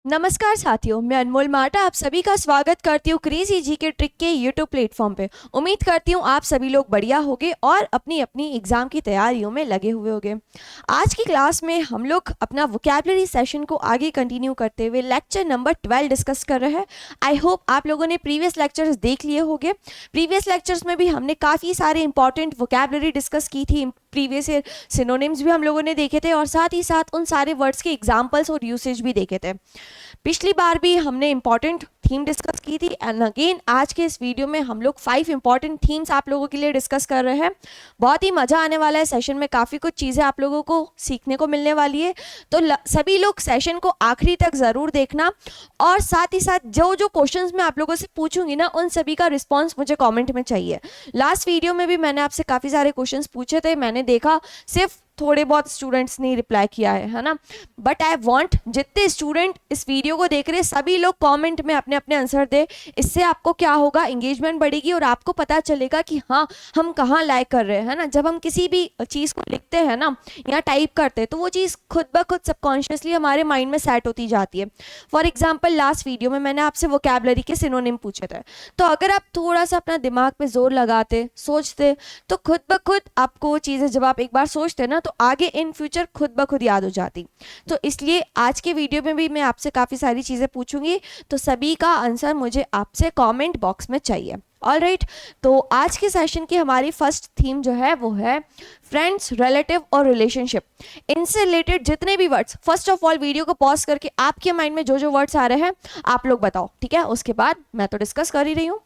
नमस्कार साथियों, मैं अनमोल माटा आप सभी का स्वागत करती हूँ क्रेजी जी के ट्रिक के यूट्यूब प्लेटफॉर्म पे। उम्मीद करती हूँ आप सभी लोग बढ़िया होंगे और अपनी अपनी एग्जाम की तैयारियों में लगे हुए होंगे। आज की क्लास में हम लोग अपना वोकैबुलरी सेशन को आगे कंटिन्यू करते हुए लेक्चर नंबर 12 डिस्कस कर रहे हैं। आई होप आप लोगों ने प्रीवियस लेक्चर्स देख लिए होंगे। प्रीवियस लेक्चर्स में भी हमने काफ़ी सारे इंपॉर्टेंट वोकैबुलरी डिस्कस की थी। प्रीवियस ईयर सिनोनिम्स भी हम लोगों ने देखे थे और साथ ही साथ उन सारे वर्ड्स के एग्जाम्पल्स और यूसेज भी देखे थे। पिछली बार भी हमने इंपॉर्टेंट थीम डिस्कस की थी एंड अगेन आज के इस वीडियो में हम लोग 5 इंपॉर्टेंट थीम्स आप लोगों के लिए डिस्कस कर रहे हैं। बहुत ही मज़ा आने वाला है सेशन में, काफ़ी कुछ चीज़ें आप लोगों को सीखने को मिलने वाली है। तो सभी लोग सेशन को आखिरी तक ज़रूर देखना और साथ ही साथ जो जो क्वेश्चंस मैं आप लोगों से पूछूंगी ना, उन सभी का रिस्पॉन्स मुझे कॉमेंट में चाहिए। लास्ट वीडियो में भी मैंने आपसे काफ़ी सारे क्वेश्चंस पूछे थे, मैंने देखा सिर्फ थोड़े बहुत स्टूडेंट्स ने रिप्लाई किया है ना। बट आई वांट जितने स्टूडेंट इस वीडियो को देख रहे हैं सभी लोग कमेंट में अपने अपने आंसर दे। इससे आपको क्या होगा, एंगेजमेंट बढ़ेगी और आपको पता चलेगा कि हाँ हम कहाँ लाइक कर रहे हैं ना। जब हम किसी भी चीज़ को लिखते हैं ना या टाइप करते हैं तो वो चीज़ खुद ब खुद सबकॉन्शियसली हमारे माइंड में सेट होती जाती है। फॉर एग्जाम्पल लास्ट वीडियो में मैंने आपसे वोकैबुलरी के सिनोनिम पूछे थे, तो अगर आप थोड़ा सा अपना दिमाग पे जोर लगाते सोचते तो खुद ब खुद आपको वो चीज़ें जब आप एक बार सोचते ना तो आगे इन फ्यूचर खुद ब खुद याद हो जाती। तो इसलिए आज के वीडियो में भी मैं आपसे काफ़ी सारी चीज़ें पूछूंगी, तो सभी का आंसर मुझे आपसे कमेंट बॉक्स में चाहिए। ऑलराइट, तो आज के सेशन की हमारी फर्स्ट थीम जो है वो है फ्रेंड्स, रिलेटिव और रिलेशनशिप। इनसे रिलेटेड जितने भी words, first of all video को पॉज करके आपके माइंड में जो जो वर्ड्स आ रहे हैं आप लोग बताओ, ठीक है। उसके बाद मैं तो डिस्कस कर ही रही हूँ।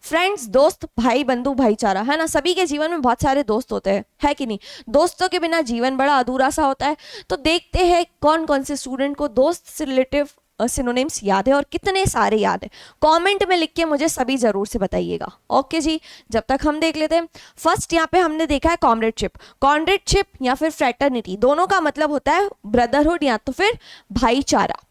फ्रेंड्स, दोस्त, भाई, बंधु, भाईचारा, है ना। सभी के जीवन में बहुत सारे दोस्त होते हैं, है कि नहीं। दोस्तों के बिना जीवन बड़ा अधूरा सा होता है। तो देखते हैं कौन कौन से स्टूडेंट को दोस्त से रिलेटिव सिनोनिम्स याद है और कितने सारे याद है। कमेंट में लिख के मुझे सभी जरूर से बताइएगा। ओके जी, जब तक हम देख लेते हैं। फर्स्ट यहाँ पे हमने देखा है कॉमरेडशिप। कॉमरेडशिप या फिर फ्रेटर्निटी, दोनों का मतलब होता है ब्रदरहुड या तो फिर भाईचारा।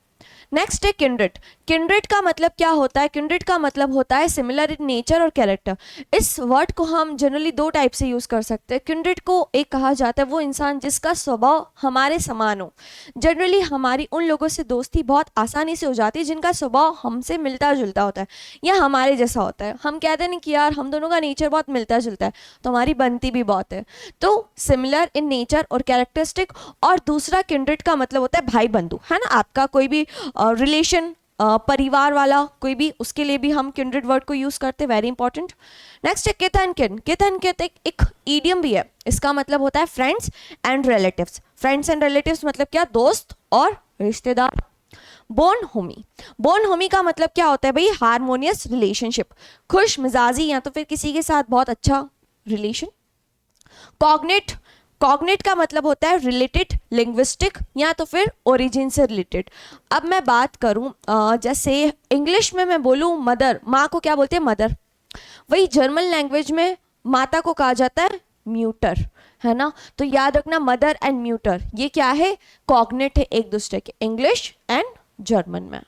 नेक्स्ट है किंड्रेड। किंड्रेड का मतलब क्या होता है? किंड्रेड का मतलब होता है सिमिलर इन नेचर और कैरेक्टर। इस वर्ड को हम जनरली दो टाइप से यूज कर सकते हैं। किंड्रेड को एक कहा जाता है वो इंसान जिसका स्वभाव हमारे समान हो। जनरली हमारी उन लोगों से दोस्ती बहुत आसानी से हो जाती है जिनका स्वभाव हमसे मिलता जुलता होता है या हमारे जैसा होता है। हम कहते हैं कि यार हम दोनों का नेचर बहुत मिलता जुलता है, तो हमारी बनती भी बहुत है। तो सिमिलर इन नेचर और कैरेक्टरिस्टिक। और दूसरा किंड्रेड का मतलब होता है भाई बंधु, है ना। आपका कोई भी रिलेशन, परिवार वाला कोई भी, उसके लिए भी हम किंड्रेड वर्ड को यूज करते हैं। Very important. नेक्स्ट है किथ एंड किन। किथ एंड किथ एक ईडियम भी है। इसका मतलब होता है friends and relatives. Friends and relatives मतलब क्या? दोस्त और रिश्तेदार। बोन होमी। बोन होमी का मतलब क्या होता है भाई? हारमोनियस रिलेशनशिप, खुश मिजाजी या तो फिर किसी के साथ बहुत अच्छा रिलेशन। कॉग्नेट। कॉग्नेट का मतलब होता है रिलेटेड, लिंग्विस्टिक या तो फिर ओरिजिन से रिलेटेड। अब मैं बात करूं, जैसे इंग्लिश में मैं बोलूं मदर, माँ को क्या बोलते हैं? मदर। वही जर्मन लैंग्वेज में माता को कहा जाता है म्यूटर, है ना। तो याद रखना मदर एंड म्यूटर ये क्या है? कॉग्नेट है एक दूसरे के, इंग्लिश एंड जर्मन में।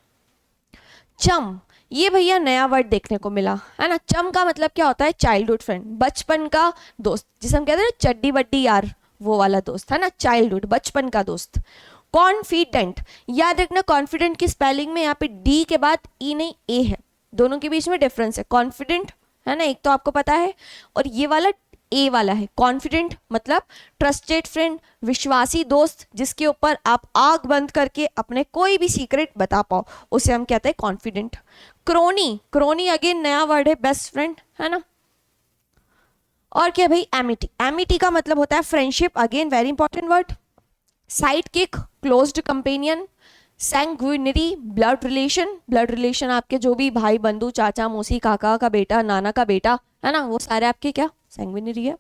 चम, ये भैया नया वर्ड देखने को मिला, है ना। चम का मतलब क्या होता है? चाइल्डहुड फ्रेंड, बचपन का दोस्त, जिसे हम कहते हैं ना चड्डी बड्डी यार, वो वाला दोस्त, है ना। चाइल्डहुड, बचपन का दोस्त। कॉन्फिडेंट, याद रखना कॉन्फिडेंट की स्पेलिंग में यहाँ पे डी के बाद ई नहीं ए है, दोनों के बीच में डिफरेंस है। कॉन्फिडेंट, है ना, एक तो आपको पता है, और ये वाला ए वाला है। कॉन्फिडेंट मतलब ट्रस्टेड फ्रेंड, विश्वासी दोस्त जिसके ऊपर आप आग बंद करके अपने कोई भी सीक्रेट बता पाओ, उसे हम कहते हैं कॉन्फिडेंट। क्रोनी, क्रोनी अगेन नया वर्ड है, बेस्ट फ्रेंड, है ना। और क्या भाई? एमिटी। एमिटी का मतलब होता है friendship, again very important word. Side kick, closed companion. Sanguinary, blood relation. Blood relation आपके जो भी भाई बंधु, चाचा मौसी, काका का बेटा, नाना का बेटा, है ना, वो सारे आपके क्या सैंग्विनरी है।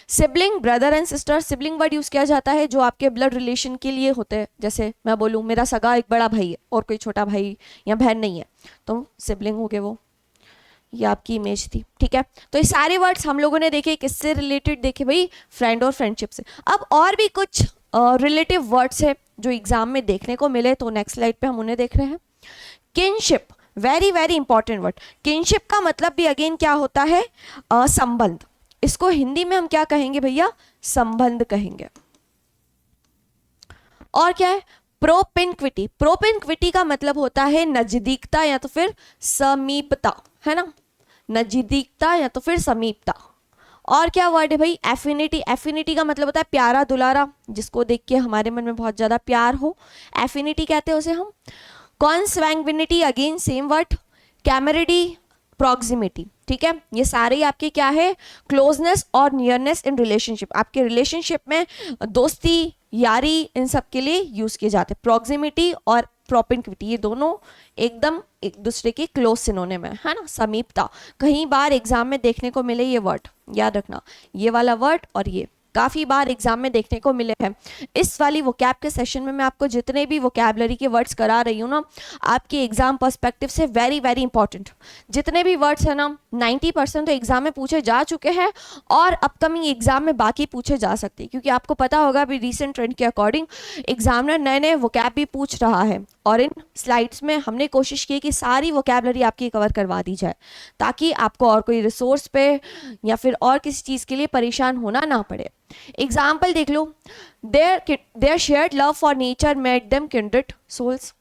Sibling, brother and sister. Sibling word use किया जाता है जो आपके ब्लड रिलेशन के लिए होते हैं। जैसे मैं बोलूँ मेरा सगा एक बड़ा भाई है और कोई छोटा भाई या बहन नहीं है, तो सिबलिंग हो गए वो। ये आपकी इमेज थी, ठीक है। तो ये सारे वर्ड्स हम लोगों ने देखे, किससे रिलेटेड देखे भाई? फ्रेंड और फ्रेंडशिप से। अब और भी कुछ रिलेटिव वर्ड्स है जो एग्जाम में देखने को मिले, तो नेक्स्ट स्लाइड पे हम उन्हें देख रहे हैं। Kinship, very very important word. Kinship का मतलब भी अगेन क्या होता है? संबंध। इसको हिंदी में हम क्या कहेंगे भैया? संबंध कहेंगे। और क्या है? प्रोपिनक्विटी, प्रोपिनक्विटी का मतलब होता है नजदीकता या तो फिर समीपता, है ना, नजदीकता या तो फिर समीपता। और क्या वर्ड है भाई, एफिनिटी, एफिनिटी का मतलब होता है प्यारा दुलारा, जिसको देख के हमारे मन में बहुत ज्यादा प्यार हो, एफिनिटी कहते हैं उसे हम। कॉन्सवैंग्विनिटी अगेन सेम वर्ड, कैमरेडी, प्रॉक्सिमिटी, ठीक है, ये सारे ही आपके क्या है, क्लोजनेस और नियरनेस इन रिलेशनशिप, आपके रिलेशनशिप में दोस्ती, यारी, इन सब के लिए यूज किए जाते हैं। प्रॉक्सिमिटी और प्रोपिनक्विटी ये दोनों एकदम एक दूसरे के क्लोज सिनोनिम है ना, समीपता। कहीं बार एग्जाम में देखने को मिले ये वर्ड, याद रखना, ये वाला वर्ड और ये काफ़ी बार एग्जाम में देखने को मिले हैं। इस वाली वोकैब के सेशन में मैं आपको जितने भी वोकैबलरी के वर्ड्स करा रही हूँ ना, आपके एग्जाम पर्सपेक्टिव से वेरी वेरी इंपॉर्टेंट। जितने भी वर्ड्स हैं ना 90% तो एग्जाम में पूछे जा चुके हैं और अपकमिंग एग्जाम में बाकी पूछे जा सकते हैं, क्योंकि आपको पता होगा अभी रिसेंट ट्रेंड के अकॉर्डिंग एग्जामिनर नए नए वोकैब भी पूछ रहा है। और इन स्लाइड्स में हमने कोशिश की कि सारी वोकैबलरी आपकी कवर करवा दी जाए, ताकि आपको और कोई रिसोर्स पे या फिर और किसी चीज़ के लिए परेशान होना ना पड़े। एग्जाम्पल देख लो, their shared love for nature made them kindred souls.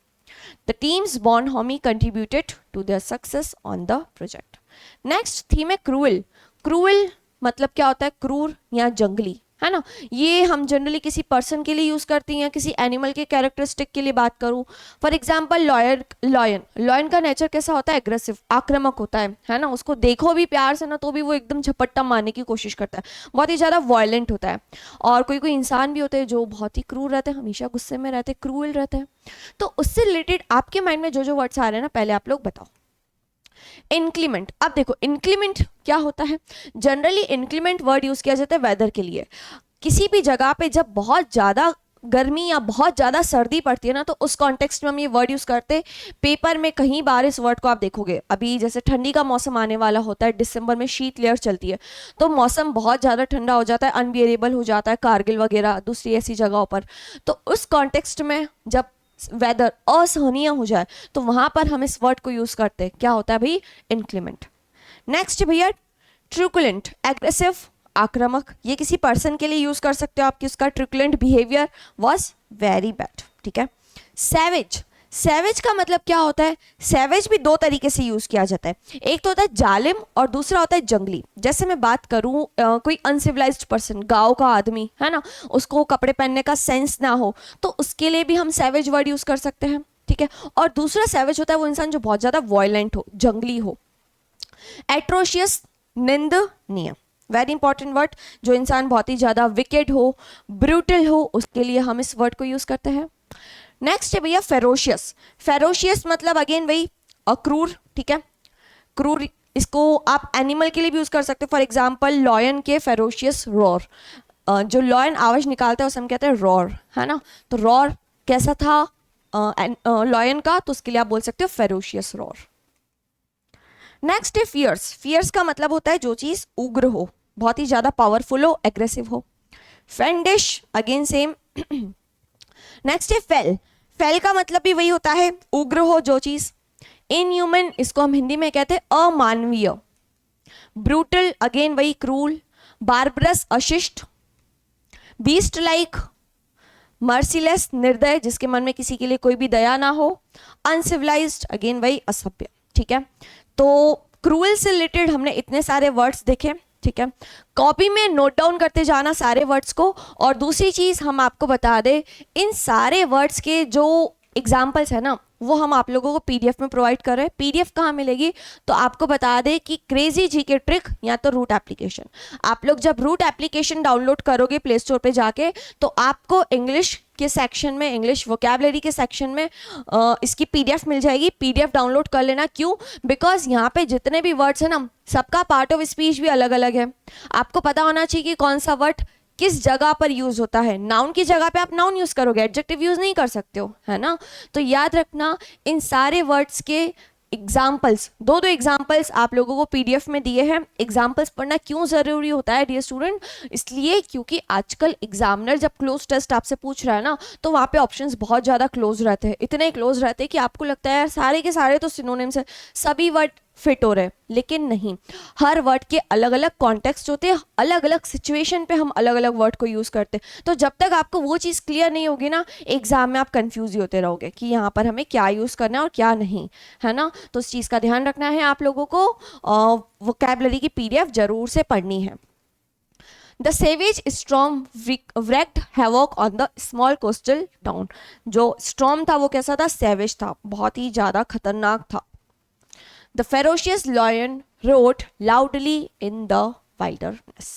The team's bond homie contributed to their success on the project. Next theme है क्रूअल। क्रूअल मतलब क्या होता है, क्रूर या जंगली, है ना। ये हम जनरली किसी पर्सन के लिए यूज करती हैं, किसी एनिमल के कैरेक्टरिस्टिक के लिए बात करूं, फॉर एग्जांपल लॉयन, लॉयन का नेचर कैसा होता है, एग्रेसिव, आक्रामक होता है ना, उसको देखो भी प्यार से ना तो भी वो एकदम झपट्टा मारने की कोशिश करता है, बहुत ही ज़्यादा वायलेंट होता है। और कोई कोई इंसान भी होते हैं जो बहुत ही क्रूर रहते हैं, हमेशा गुस्से में रहते हैं, क्रूअल रहते हैं। तो उससे रिलेटेड आपके माइंड में जो जो वर्ड्स आ रहे हैं ना, पहले आप लोग बताओ। इंक्लीमेंट, अब देखो इंक्लीमेंट क्या होता है, जनरली इंक्लीमेंट वर्ड यूज किया जाता है वेदर के लिए। किसी भी जगह पे जब बहुत ज़्यादा गर्मी या बहुत ज़्यादा सर्दी पड़ती है ना, तो उस कॉन्टेक्स्ट में हम ये वर्ड यूज़ करते हैं। पेपर में कहीं बार इस वर्ड को आप देखोगे, अभी जैसे ठंडी का मौसम आने वाला होता है, दिसंबर में शीत लेयर चलती है, तो मौसम बहुत ज़्यादा ठंडा हो जाता है, अनबियरेबल हो जाता है, कारगिल वगैरह दूसरी ऐसी जगहों पर। तो उस कॉन्टेक्स्ट में जब वेदर असहनीय हो जाए तो वहां पर हम इस वर्ड को यूज करते हैं, क्या होता है भाई, इंक्लीमेंट। नेक्स्ट भैया ट्रुकुलेंट, एग्रेसिव, आक्रामक, ये किसी पर्सन के लिए यूज कर सकते हो आप कि उसका ट्रुकुलेंट बिहेवियर वाज वेरी बैड, ठीक है। सैवेज, सैवेज का मतलब क्या होता है, सैवेज भी दो तरीके से यूज किया जाता है, एक तो होता है जालिम और दूसरा होता है जंगली। जैसे मैं बात करूं कोई अनसिविलाइज्ड पर्सन, गांव का आदमी है ना, उसको कपड़े पहनने का सेंस ना हो, तो उसके लिए भी हम सैवेज वर्ड यूज कर सकते हैं, ठीक है। और दूसरा सैवेज होता है वो इंसान जो बहुत ज्यादा वायलेंट हो, जंगली हो। एट्रोशियस, निंदनीय, वेरी इंपॉर्टेंट वर्ड, जो इंसान बहुत ही ज्यादा विकेड हो, ब्रूटल हो, उसके लिए हम इस वर्ड को यूज करते हैं। नेक्स्ट है भैया फेरोशियस, फेरोशियस मतलब अगेन वही क्रूर, ठीक है, क्रूर, इसको आप एनिमल के लिए भी यूज कर सकते हो। फॉर एग्जांपल लॉयन के फेरोशियस रॉर, जो लॉयन आवाज निकालता है उसे हम कहते हैं रॉर, है ना। तो रॉर कैसा था लॉयन का, तो उसके लिए आप बोल सकते हो फेरोशियस रॉर। नेक्स्ट है फियर्स, फियर्स का मतलब होता है जो चीज उग्र हो, बहुत ही ज्यादा पावरफुल हो, एग्रेसिव हो। फेंडिश अगेन सेम। नेक्स्ट है फेल, फेल का मतलब भी वही होता है, उग्र हो जो चीज। इनह्यूमन, इसको हम हिंदी में कहते हैं अमानवीय। ब्रूटल अगेन वही, क्रूल। बार्बरस, अशिष्ट। बीस्ट लाइक, मर्सीलेस, निर्दय, जिसके मन में किसी के लिए कोई भी दया ना हो। अनसिविलाइज्ड अगेन वही, असभ्य, ठीक है। तो क्रूअल से रिलेटेड हमने इतने सारे वर्ड्स देखे, ठीक है। कॉपी में नोट डाउन करते जाना सारे वर्ड्स को। और दूसरी चीज हम आपको बता दें, इन सारे वर्ड्स के जो एग्जाम्पल्स है ना, वो हम आप लोगों को पीडीएफ में प्रोवाइड कर रहे हैं। पीडीएफ कहाँ मिलेगी, तो आपको बता दें कि क्रेजी जीके ट्रिक या तो रूट एप्लीकेशन। आप लोग जब रूट एप्लीकेशन डाउनलोड करोगे प्ले स्टोर पे जाके, तो आपको इंग्लिश के सेक्शन में, इंग्लिश वोकैबुलरी के सेक्शन में इसकी पीडीएफ मिल जाएगी। पीडीएफ डाउनलोड कर लेना, क्यों, बिकॉज यहाँ पे जितने भी वर्ड्स हैं ना, सबका पार्ट ऑफ स्पीच भी अलग अलग है। आपको पता होना चाहिए कि कौन सा वर्ड किस जगह पर यूज होता है। नाउन की जगह पे आप नाउन यूज करोगे, एडजेक्टिव यूज नहीं कर सकते हो, है ना। तो याद रखना, इन सारे वर्ड्स के एग्जाम्पल्स, दो एग्जाम्पल्स आप लोगों को पीडीएफ में दिए हैं। एग्जाम्पल्स पढ़ना क्यों जरूरी होता है डियर स्टूडेंट, इसलिए क्योंकि आजकल एग्जामिनर जब क्लोज टेस्ट आपसे पूछ रहा है ना, तो वहाँ पे ऑप्शंस बहुत ज़्यादा क्लोज रहते हैं, इतने क्लोज रहते हैं कि आपको लगता है यार सारे के सारे तो सिनोनिम्स है, सभी वर्ड फिट हो रहे, लेकिन नहीं, हर वर्ड के अलग अलग कॉन्टेक्स्ट होते हैं, अलग अलग सिचुएशन पे हम अलग अलग वर्ड को यूज़ करते हैं। तो जब तक आपको वो चीज़ क्लियर नहीं होगी ना, एग्जाम में आप कंफ्यूज ही होते रहोगे कि यहाँ पर हमें क्या यूज़ करना है और क्या नहीं, है ना। तो उस चीज़ का ध्यान रखना है आप लोगों को। वोकैबुलरी की PDF जरूर से पढ़नी है। The savage storm wreaked havoc on the small coastal town. जो storm था वो कैसा था? savage था, बहुत ही ज़्यादा खतरनाक था। The ferocious lion roared loudly in the wilderness.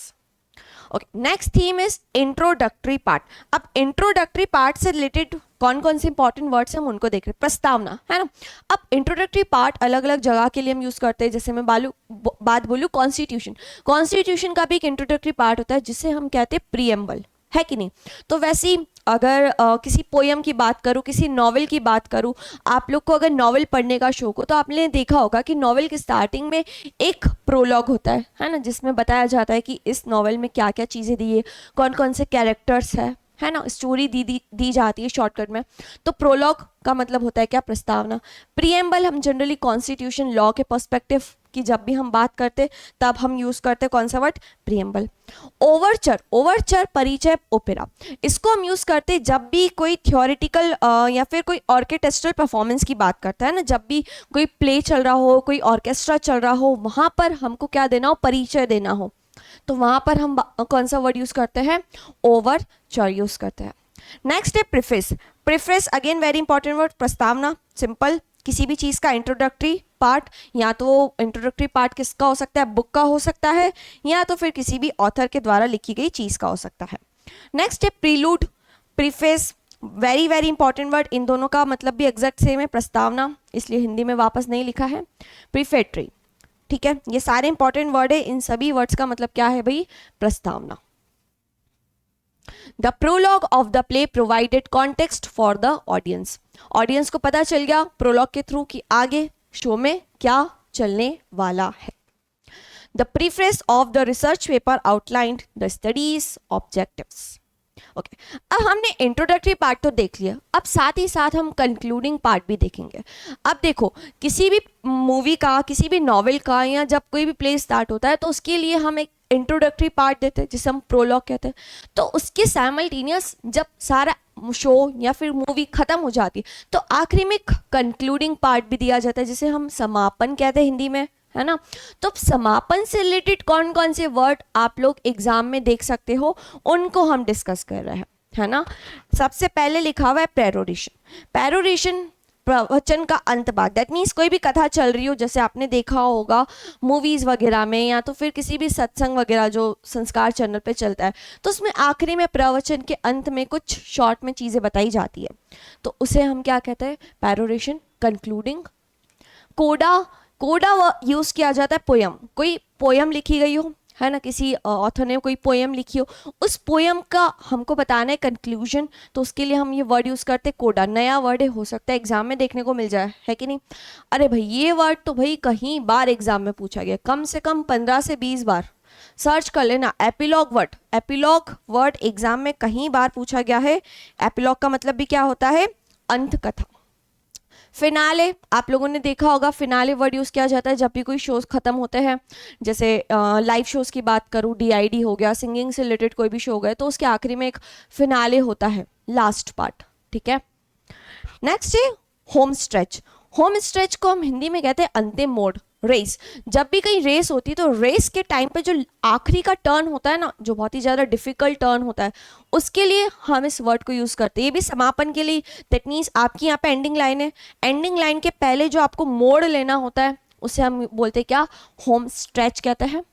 Okay, next theme is introductory part. अब इंट्रोडक्टरी पार्ट से रिलेटेड कौन कौन से इंपॉर्टेंट वर्ड्स हम उनको देख रहे हैं। प्रस्तावना, है ना। अब इंट्रोडक्टरी पार्ट अलग अलग जगह के लिए हम यूज करते हैं। जैसे मैं बात बोलूँ कॉन्स्टिट्यूशन, कॉन्स्टिट्यूशन का भी एक इंट्रोडक्टरी पार्ट होता है जिसे हम कहते हैं प्रीएम्बल, है कि नहीं। तो वैसे ही अगर किसी पोयम की बात करूँ, किसी नॉवेल की बात करूँ, आप लोग को अगर नॉवेल पढ़ने का शौक हो तो आपने देखा होगा कि नॉवेल की स्टार्टिंग में एक प्रोलॉग होता है ना, जिसमें बताया जाता है कि इस नॉवेल में क्या क्या चीज़ें दी है, कौन कौन से कैरेक्टर्स है ना, स्टोरी दी जाती है शॉर्टकट में। तो प्रोलॉग का मतलब होता है क्या? प्रस्तावना। प्रीएम्बल हम जनरली कॉन्स्टिट्यूशन लॉ के पर्सपेक्टिव की जब भी हम बात करते तब हम यूज करते कौन सा वर्ड? प्रीएम्बल। ओवरचर, ओवरचर परिचय ओपेरा, इसको हम यूज करते जब भी कोई थियोरिटिकल या फिर कोई ऑर्केस्ट्रल परफॉर्मेंस की बात करता है ना, जब भी कोई प्ले चल रहा हो, कोई ऑर्केस्ट्रा चल रहा हो, वहां पर हमको क्या देना हो? परिचय देना हो, तो वहां पर हम कौन सा वर्ड यूज करते हैं? ओवरचर यूज करते हैं। नेक्स्ट है preface. Preface again very important word, प्रस्तावना। सिंपल, किसी भी चीज़ का इंट्रोडक्टरी पार्ट, या तो इंट्रोडक्टरी पार्ट किसका हो सकता है? बुक का हो सकता है, या तो फिर किसी भी ऑथर के द्वारा लिखी गई चीज़ का हो सकता है। नेक्स्ट है prelude, preface, very very important word. इन दोनों का मतलब भी एग्जैक्ट सेम है, प्रस्तावना, इसलिए हिंदी में वापस नहीं लिखा है। प्रीफेटरी, ठीक है, ये सारे इंपॉर्टेंट वर्ड है। इन सभी वर्ड्स का मतलब क्या है भाई? प्रस्तावना। The prologue of the play provided context for the audience. Audience को पता चल गया प्रोलॉग के थ्रू कि आगे शो में क्या चलने वाला है। The preface of the research paper outlined the studies objectives. Okay, अब हमने इंट्रोडक्टरी पार्ट तो देख लिया, अब साथ ही साथ हम कंक्लूडिंग पार्ट भी देखेंगे। अब देखो, किसी भी मूवी का, किसी भी नॉवेल का, या जब कोई भी प्ले स्टार्ट होता है तो उसके लिए हम एक इंट्रोडक्टरी पार्ट देते हैं जिसे हम प्रोलॉग कहते हैं। तो उसके साइमल्टेनियस जब सारा शो या फिर मूवी खत्म हो जाती है तो आखिरी में कंक्लूडिंग पार्ट भी दिया जाता है जिसे हम समापन कहते हैं हिंदी में, है ना। तो समापन से रिलेटेड कौन कौन से वर्ड आप लोग एग्जाम में देख सकते हो उनको हम डिस्कस कर रहे हैं, है ना। सबसे पहले लिखा हुआ है पेरोरेशन। पेरोरेशन प्रवचन का अंत भाग, दैट मीन्स कोई भी कथा चल रही हो, जैसे आपने देखा होगा मूवीज वगैरह में या तो फिर किसी भी सत्संग वगैरह जो संस्कार चैनल पे चलता है, तो उसमें आखिरी में प्रवचन के अंत में कुछ शॉर्ट में चीजें बताई जाती है, तो उसे हम क्या कहते हैं? पेरोरेशन, कंक्लूडिंग। कोडा, कोडा यूज किया जाता है पोयम, कोई पोयम लिखी गई हो, है ना, किसी ऑथर ने कोई पोयम लिखी हो, उस पोयम का हमको बताना है कंक्लूजन, तो उसके लिए हम ये वर्ड यूज करते हैं कोडा। नया वर्ड है, हो सकता है एग्जाम में देखने को मिल जाए, है कि नहीं। अरे भाई ये वर्ड तो भाई कहीं बार एग्जाम में पूछा गया, कम से कम 15 से 20 बार सर्च कर लेना। Epilogue word, epilogue word exam में कहीं बार पूछा गया है। एपिलॉग का मतलब भी क्या होता है? अंत कथा। फिनाले, आप लोगों ने देखा होगा फिनाले वर्ड यूज किया जाता है जब भी कोई शोज खत्म होते हैं, जैसे लाइव शोज की बात करूँ, DID हो गया, सिंगिंग से रिलेटेड कोई भी शो हो गया, तो उसके आखिरी में एक फिनाले होता है, लास्ट पार्ट, ठीक है। नेक्स्ट है होम स्ट्रेच। होम स्ट्रेच को हम हिंदी में कहते हैं अंतिम मोड़, रेस। जब भी कहीं रेस होती है तो रेस के टाइम पे जो आखिरी का टर्न होता है ना, जो बहुत ही ज़्यादा डिफिकल्ट टर्न होता है, उसके लिए हम इस वर्ड को यूज़ करते हैं। ये भी समापन के लिए, दैट मीन्स आपकी यहाँ पे एंडिंग लाइन है, एंडिंग लाइन के पहले जो आपको मोड़ लेना होता है उसे हम बोलते हैं क्या? होम स्ट्रेच कहते हैं।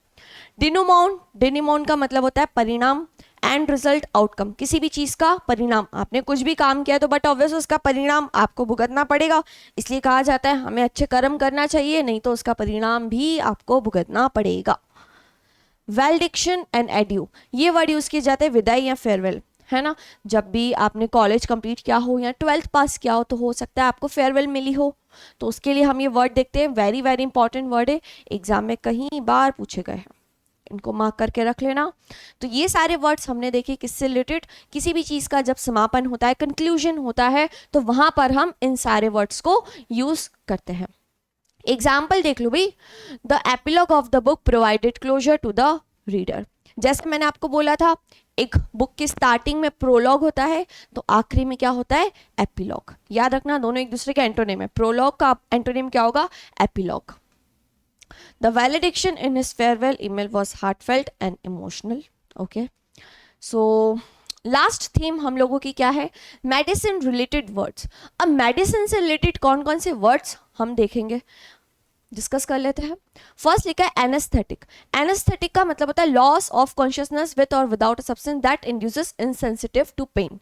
डिनोमाउंट, डिनोमाउंट का मतलब होता है परिणाम। एंड रिजल्ट, आउटकम, किसी भी चीज का परिणाम। आपने कुछ भी काम किया तो बट ऑब्वियस उसका परिणाम आपको भुगतना पड़ेगा, इसलिए कहा जाता है हमें अच्छे कर्म करना चाहिए, नहीं तो उसका परिणाम भी आपको भुगतना पड़ेगा। वैलिडिक्शन एंड एड्यू, ये वर्ड यूज किए जाते हैं विदाई या फेयरवेल, है ना। जब भी आपने कॉलेज कंप्लीट किया हो या 12th पास किया हो तो हो सकता है आपको फेयरवेल मिली हो, तो उसके लिए हम ये वर्ड देखते हैं। वेरी वेरी इंपॉर्टेंट वर्ड है, एग्जाम में कहीं बार पूछे गए हैं, इनको मार्क करके रख लेना। तो ये सारे वर्ड्स हमने देखे किससे रिलेटेड? किसी भी चीज़ का जब समापन होता है, कंक्लूजन होता है, तो वहां पर हम इन सारे वर्ड्स को यूज करते हैं। एग्जाम्पल देख लो भाई, the epilogue of the book provided closure to the reader. जैसे मैंने आपको बोला था, एक बुक की स्टार्टिंग में प्रोलॉग होता है, तो आखिरी में क्या होता है, एपिलॉग। याद रखना, दोनों एक दूसरे के एंटोनिम है। प्रोलॉग का एंटोनिम क्या होगा, epilogue. The valediction in his farewell email was heartfelt and emotional. Okay, so last theme हम लोगों की क्या है, मेडिसिन रिलेटेड वर्ड्स। अब मेडिसिन से रिलेटेड कौन कौन से वर्ड्स हम देखेंगे, डिस्कस कर लेते हैं। फर्स्ट लिखा है एनेस्थेटिक। एनेस्थेटिक का मतलब होता है लॉस ऑफ कॉन्शियसनेस विद और without a substance that induces insensitive to pain.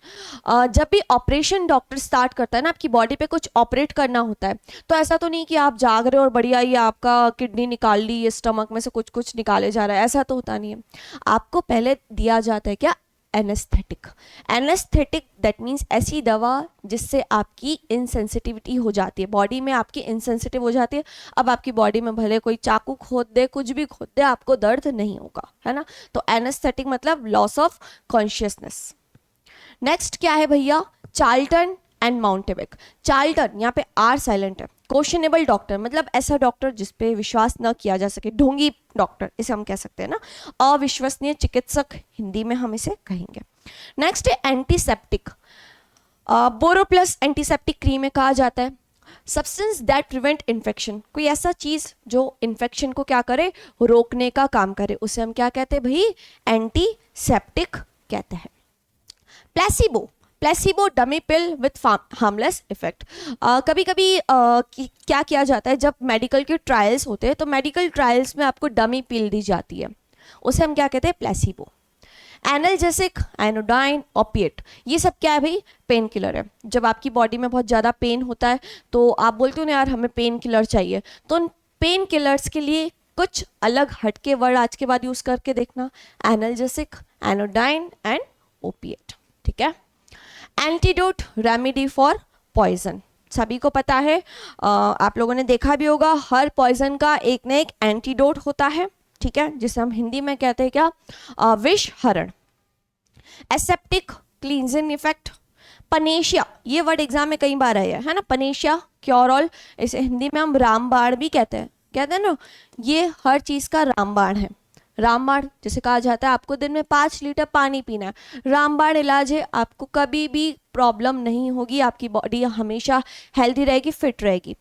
जब भी ऑपरेशन डॉक्टर स्टार्ट करता है ना, आपकी बॉडी पे कुछ ऑपरेट करना होता है, तो ऐसा तो नहीं कि आप जाग रहे हो और बढ़िया ये आपका किडनी निकाल ली, ये स्टमक में से कुछ कुछ निकाले जा रहा है, ऐसा तो होता नहीं है। आपको पहले दिया जाता है क्या, एनेस्थेटिक। एनेस्थेटिक दैट मीन्स ऐसी दवा जिससे आपकी इनसेंसिटिविटी हो जाती है, बॉडी में आपकी इनसेंसिटिव हो जाती है। अब आपकी बॉडी में भले कोई चाकू खोद दे, कुछ भी खोद दे, आपको दर्द नहीं होगा, है ना। तो एनेस्थेटिक मतलब लॉस ऑफ कॉन्शियसनेस। नेक्स्ट क्या है भैया, चार्ल्टन एंड माउंटेबेक। चार्ल्टन, यहाँ पे आर साइलेंट है। क्वेश्चनेबल डॉक्टर मतलब ऐसा डॉक्टर जिसपे विश्वास न किया जा सके, ढोंगी डॉक्टर इसे हम कह सकते हैं ना, अविश्वसनीय चिकित्सक हिंदी में हम इसे कहेंगे। नेक्स्ट है एंटीसेप्टिक। बोरोप्लस एंटीसेप्टिक क्रीम में कहा जाता है सब्सटेंस दैट प्रिवेंट इन्फेक्शन। कोई ऐसा चीज जो इन्फेक्शन को क्या करे, रोकने का काम करे, उसे हम क्या कहते हैं भाई, एंटीसेप्टिक कहते हैं। Placebo, placebo dummy pill with harmless effect. कभी कभी क्या किया जाता है, जब मेडिकल के ट्रायल्स होते हैं तो मेडिकल ट्रायल्स में आपको डमी पिल दी जाती है, उसे हम क्या कहते हैं, प्लेसिबो। एनाल्जेसिक, आयोडाइन, ओपिएट, ये सब क्या है भाई, पेन किलर है। जब आपकी बॉडी में बहुत ज़्यादा पेन होता है तो आप बोलते हो ना यार हमें पेन किलर चाहिए, तो उन पेन किलर्स के लिए कुछ अलग हटके वर्ड आज के बाद यूज़ करके देखना, एनाल्जेसिक, आयोडाइन एंड ओपिएट, ठीक है। Antidote, remedy for poison. सभी को पता है, आप लोगों ने देखा भी होगा, हर पॉइजन का एक ना एक एंटीडोट होता है, ठीक है, जिसे हम हिंदी में कहते हैं क्या, विष हरण। Aseptic, cleansing effect. पनेशिया, ये वर्ड एग्जाम में कई बार आया है ना, पनेशिया, क्योरल, इसे हिंदी में हम रामबाण भी कहते हैं ना, ये हर चीज़ का रामबाण है। रामबाण जैसे कहा जाता है आपको दिन में 5 लीटर पानी पीना है, रामबाण इलाज है, आपको कभी भी प्रॉब्लम नहीं होगी, आपकी बॉडी हमेशा हेल्दी रहेगी, फिट रहेगी,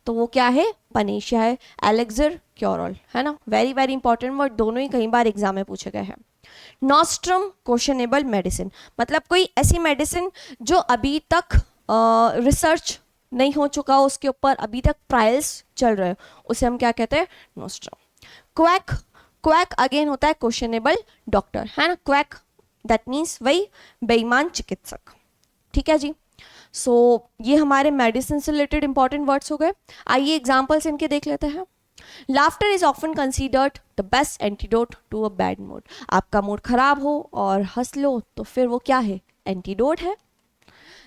तो वो क्या है, पनेशिया है। एलेक्सर, क्योरल, है ना, वेरी वेरी इंपॉर्टेंट वर्ड, दोनों ही कई बार एग्जाम में पूछे गए हैं। नॉस्ट्रम, क्वेश्चनेबल मेडिसिन, मतलब कोई ऐसी मेडिसिन जो अभी तक रिसर्च नहीं हो चुका हो, उसके ऊपर अभी तक ट्रायल्स चल रहे हो, उसे हम क्या कहते हैं, नॉस्ट्रम। क्वैक, क्वैक अगेन होता है क्वेश्चनेबल डॉक्टर, है ना, क्वैक दैट मीन्स वही बेईमान चिकित्सक, ठीक है जी। सो ये हमारे मेडिसिन से रिलेटेड इंपॉर्टेंट वर्ड्स हो गए। आइए एग्जाम्पल्स इनके देख लेते हैं। Laughter is often considered the best antidote to a bad mood. आपका मूड खराब हो और हंस लो तो फिर वो क्या है, एंटीडोट है।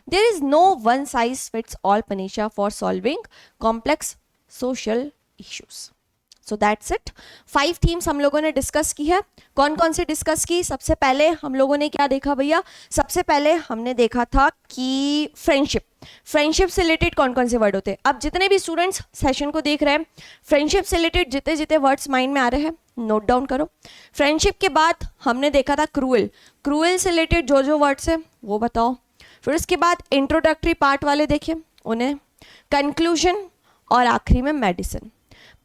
There is no one size fits all panacea for solving complex social issues. So that's it. 5 themes हम लोगों ने डिस्कस की है। कौन कौन से डिस्कस की, सबसे पहले हम लोगों ने क्या देखा भैया, सबसे पहले हमने देखा था कि फ्रेंडशिप, फ्रेंडशिप से रिलेटेड कौन कौन से वर्ड होते हैं। अब जितने भी स्टूडेंट्स सेशन को देख रहे हैं, फ्रेंडशिप से रिलेटेड जितने जितने वर्ड्स माइंड में आ रहे हैं नोट डाउन करो। फ्रेंडशिप के बाद हमने देखा था क्रूएल, क्रूएल से रिलेटेड जो जो वर्ड्स है वो बताओ। फिर उसके बाद इंट्रोडक्टरी पार्ट वाले देखिए उन्हें, कंक्लूजन और आखिरी में मेडिसिन।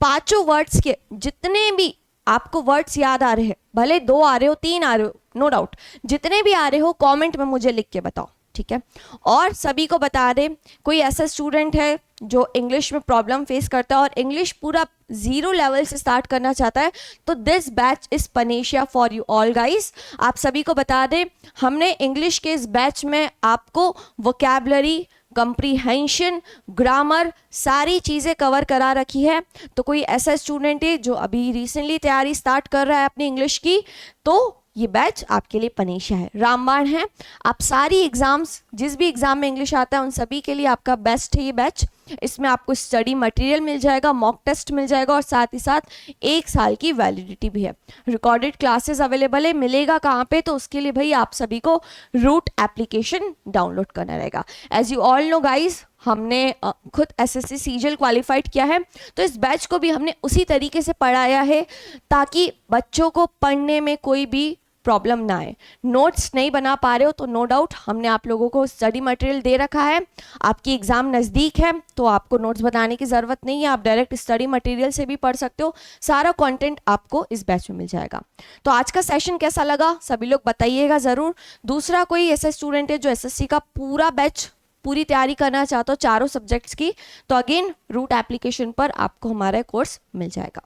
5 वर्ड्स के जितने भी आपको वर्ड्स याद आ रहे हैं, भले 2 आ रहे हो 3 आ रहे हो, नो डाउट, जितने भी आ रहे हो कमेंट में मुझे लिख के बताओ, ठीक है। और सभी को बता दें, कोई ऐसा स्टूडेंट है जो इंग्लिश में प्रॉब्लम फेस करता है और इंग्लिश पूरा 0 लेवल से स्टार्ट करना चाहता है, तो this batch is panacea for you all guys. आप सभी को बता दें, हमने इंग्लिश के इस बैच में आपको वोकैबुलरी, कंप्रीहेंशन, ग्रामर, सारी चीज़ें कवर करा रखी है। तो कोई ऐसा स्टूडेंट है जो अभी रिसेंटली तैयारी स्टार्ट कर रहा है अपनी इंग्लिश की, तो ये बैच आपके लिए पनेशिया है, रामबाण है। आप सारी एग्जाम्स, जिस भी एग्जाम में इंग्लिश आता है उन सभी के लिए आपका बेस्ट है ये बैच। इसमें आपको स्टडी मटेरियल मिल जाएगा, मॉक टेस्ट मिल जाएगा और साथ ही साथ 1 साल की वैलिडिटी भी है। रिकॉर्डेड क्लासेस अवेलेबल है, मिलेगा कहाँ पे, तो उसके लिए भाई आप सभी को रूट एप्लीकेशन डाउनलोड करना रहेगा। As you all know guys, हमने खुद एसएससी सीजीएल क्वालिफाइड किया है, तो इस बैच को भी हमने उसी तरीके से पढ़ाया है ताकि बच्चों को पढ़ने में कोई भी प्रॉब्लम ना आए। नोट्स नहीं बना पा रहे हो तो नो डाउट हमने आप लोगों को स्टडी मटेरियल दे रखा है। आपकी एग्ज़ाम नज़दीक है तो आपको नोट्स बनाने की ज़रूरत नहीं है, आप डायरेक्ट स्टडी मटेरियल से भी पढ़ सकते हो। सारा कंटेंट आपको इस बैच में मिल जाएगा। तो आज का सेशन कैसा लगा सभी लोग बताइएगा ज़रूर। दूसरा कोई ऐसा स्टूडेंट है जो एसएससी का पूरा बैच पूरी तैयारी करना चाहते हो चारों सब्जेक्ट्स की, तो अगेन रूट एप्लीकेशन पर आपको हमारा कोर्स मिल जाएगा।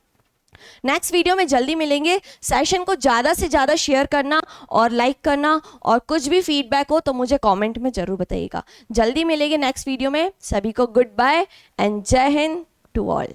नेक्स्ट वीडियो में जल्दी मिलेंगे। सेशन को ज़्यादा से ज़्यादा शेयर करना और लाइक करना, और कुछ भी फीडबैक हो तो मुझे कमेंट में ज़रूर बताइएगा। जल्दी मिलेंगे नेक्स्ट वीडियो में। सभी को गुड बाय एंड जय हिंद टू ऑल।